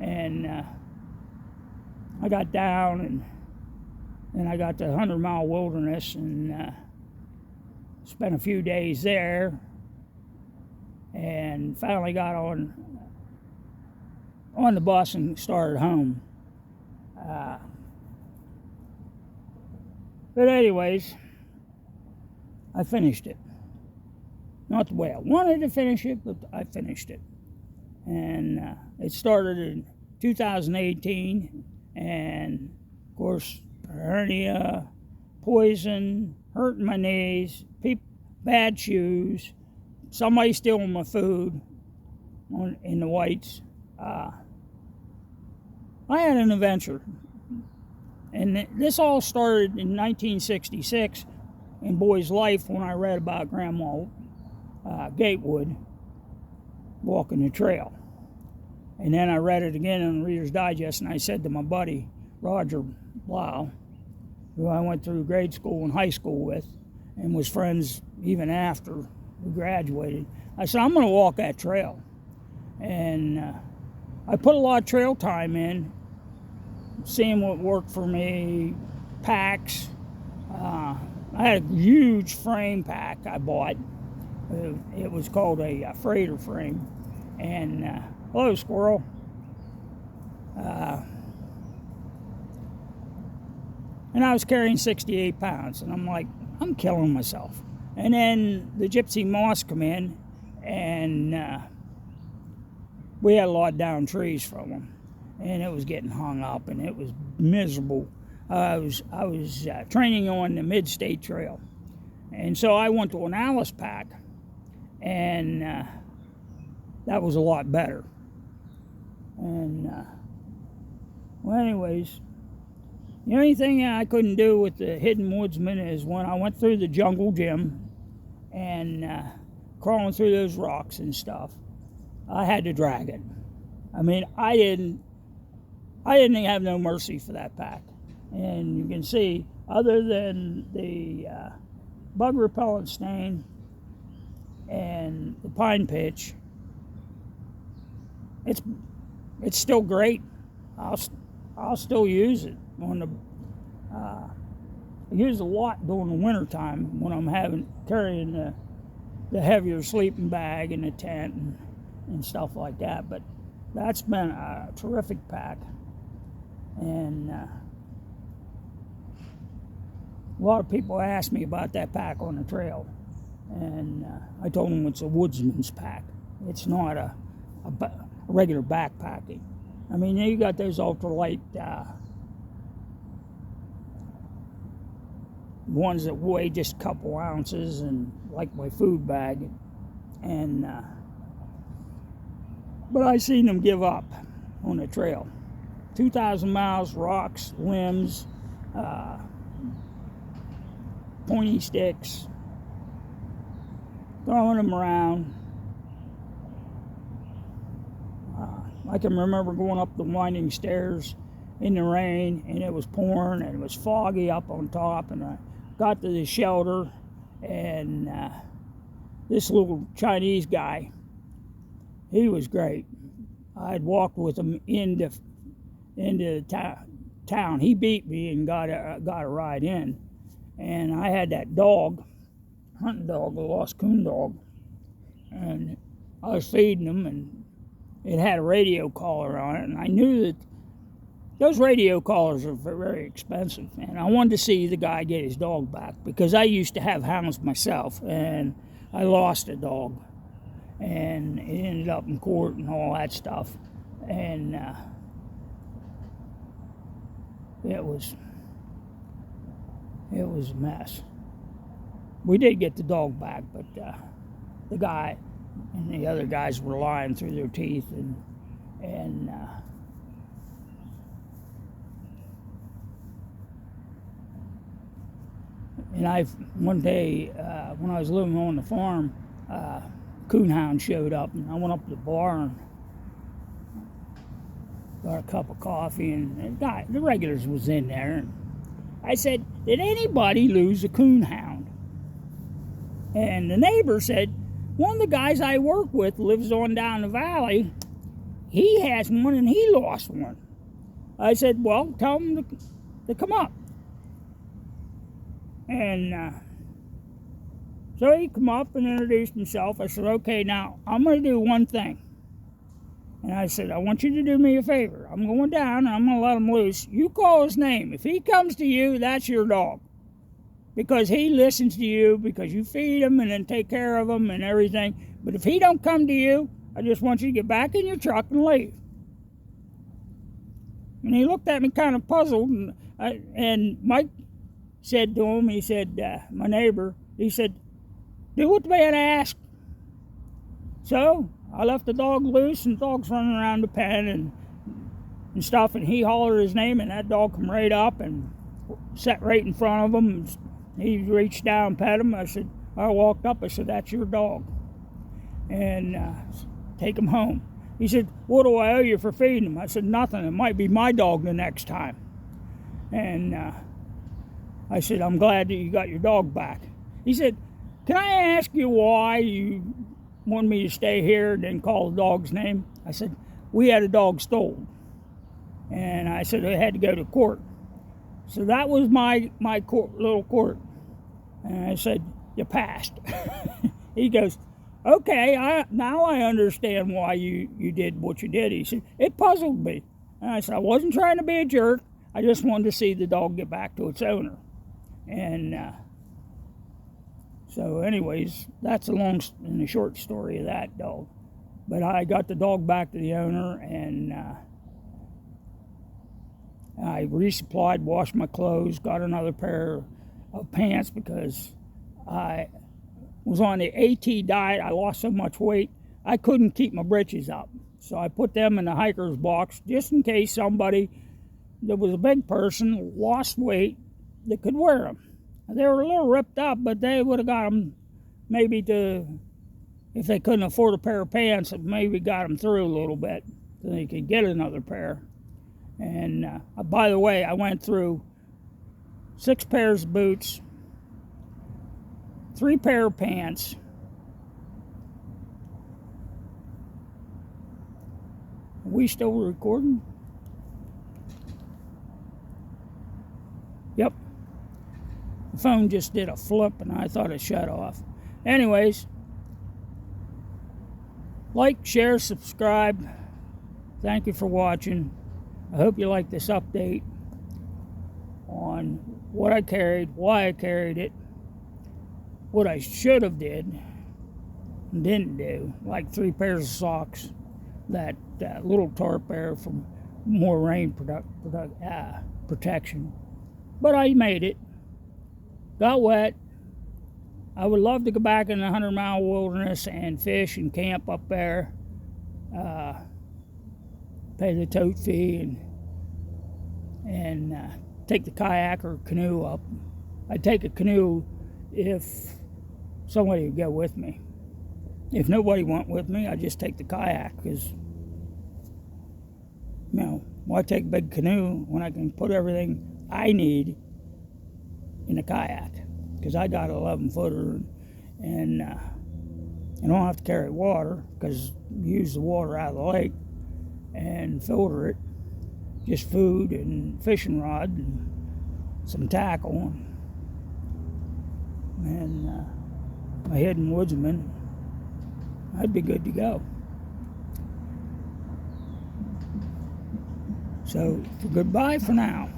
And I got down, and then I got to 100-mile wilderness and spent a few days there, and finally got on the bus and started home. But anyways, I finished it. Not the way I wanted to finish it, but I finished it. And it started in 2018, and of course, hernia, poison, hurting my knees, bad shoes, somebody stealing my food in the whites. I had an adventure. And this all started in 1966 in Boy's Life when I read about Grandma Gatewood walking the trail. And then I read it again in Reader's Digest, and I said to my buddy, Roger Blau, who I went through grade school and high school with, and was friends even after we graduated, I said, I'm going to walk that trail. And I put a lot of trail time in, seeing what worked for me, packs. I had a huge frame pack I bought. It was called a freighter frame. And, hello, squirrel. And I was carrying 68 pounds. And I'm like, I'm killing myself. And then the gypsy moths come in, and we had a lot of down trees from them. And it was getting hung up, and it was miserable. I was training on the Mid-State Trail. And so I went to an Alice pack, and that was a lot better. And, well, anyways, the only thing I couldn't do with the Hidden Woodsman is when I went through the jungle gym and crawling through those rocks and stuff, I had to drag it. I mean, I didn't have no mercy for that pack. And you can see, other than the bug repellent stain and the pine pitch, it's still great. I'll still use it on the. I use it a lot during the wintertime when I'm carrying the heavier sleeping bag and the tent and stuff like that. But that's been a terrific pack. And a lot of people ask me about that pack on the trail. And I told them it's a woodsman's pack. It's not a regular backpacking. I mean, you got those ultralight ones that weigh just a couple ounces, and like my food bag. And but I seen them give up on the trail. 2,000 miles, rocks, limbs, pointy sticks, throwing them around. I can remember going up the winding stairs in the rain, and it was pouring, and it was foggy up on top, and I got to the shelter, and this little Chinese guy, he was great. I'd walked with him into town. He beat me and got a ride in, and I had that dog, hunting dog, a lost coon dog, and I was feeding him, and it had a radio collar on it, and I knew that those radio collars are very expensive, and I wanted to see the guy get his dog back, because I used to have hounds myself, and I lost a dog, and it ended up in court and all that stuff, and it was a mess. We did get the dog back, but the guy and the other guys were lying through their teeth, and one day when I was living on the farm, coonhound showed up, and I went up to the bar and got a cup of coffee, and the regulars was in there, and I said, "Did anybody lose a coonhound?" And the neighbor said, "One of the guys I work with lives on down the valley, he has one and he lost one. I said, well, tell him to come up. And so he come up and introduced himself. I said, okay, now I'm going to do one thing. And I said, I want you to do me a favor. I'm going down and I'm going to let him loose. You call his name. If he comes to you, that's your dog. Because he listens to you, because you feed him and then take care of him and everything. But if he don't come to you, I just want you to get back in your truck and leave. And he looked at me kind of puzzled. And Mike said to him, he said, my neighbor, he said, do what the man asked. So I left the dog loose, and the dog's running around the pen and stuff, and he hollered his name, and that dog come right up and sat right in front of him. He reached down and pet him. I walked up, I said, that's your dog. And take him home. He said, what do I owe you for feeding him? I said, nothing. It might be my dog the next time. And I said, I'm glad that you got your dog back. He said, can I ask you why you wanted me to stay here and didn't call the dog's name? I said, we had a dog stolen. And I said, I had to go to court. So that was my little court. And I said, you passed. He goes, okay, now I understand why you did what you did. He said, it puzzled me. And I said, I wasn't trying to be a jerk. I just wanted to see the dog get back to its owner. And so anyways, that's a long and a short story of that dog. But I got the dog back to the owner, and I resupplied, washed my clothes, got another pair of pants because I was on the AT diet. I lost so much weight, I couldn't keep my britches up. So I put them in the hiker's box just in case somebody that was a big person lost weight that could wear them. They were a little ripped up, but they would have got them maybe if they couldn't afford a pair of pants, it maybe got them through a little bit so they could get another pair. And by the way, I went through 6 pairs of boots, 3 pair of pants, are we still recording? Yep. The phone just did a flip and I thought it shut off. Anyways, like, share, subscribe. Thank you for watching. I hope you like this update on what I carried, why I carried it, what I should have did and didn't do, like 3 pairs of socks, that little tarp there for more rain protection. But I made it. Got wet. I would love to go back in the 100-mile wilderness and fish and camp up there. Pay the tote fee and take the kayak or canoe up. I'd take a canoe if somebody would go with me. If nobody went with me, I'd just take the kayak because, why take a big canoe when I can put everything I need in the kayak? Because I got an 11-footer and I don't have to carry water because you use the water out of the lake and filter it. Just food and fishing rod and some tackle and my hidden woodsman. I'd be good to go. So goodbye for now.